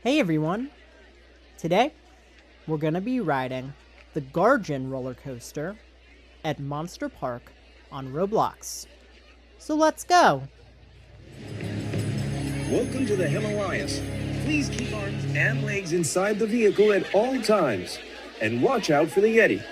Hey everyone! Today, we're gonna be riding the Garjan roller coaster at Monster Park on Roblox. So let's go! Welcome to the Himalayas. Please keep arms and legs inside the vehicle at all times. And watch out for the Yeti.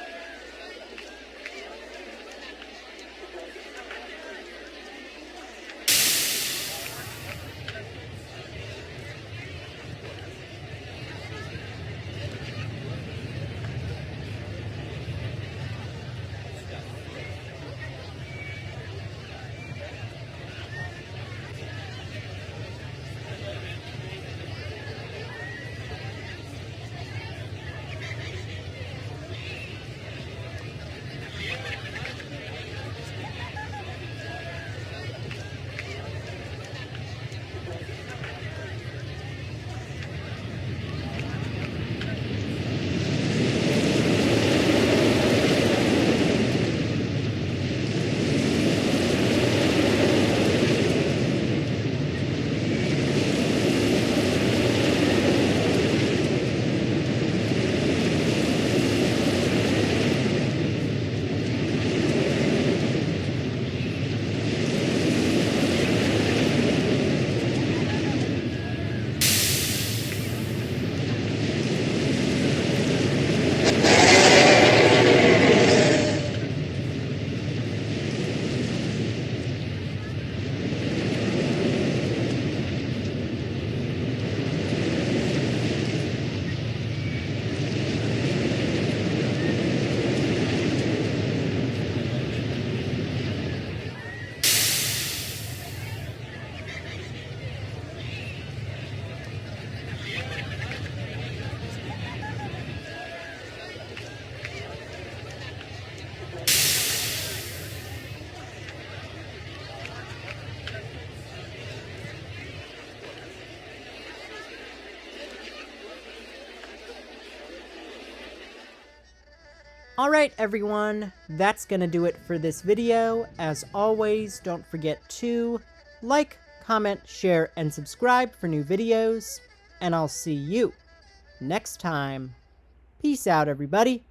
Alright everyone, that's gonna do it for this video. As always, don't forget to like, comment, share, and subscribe for new videos. And I'll see you next time. Peace out everybody.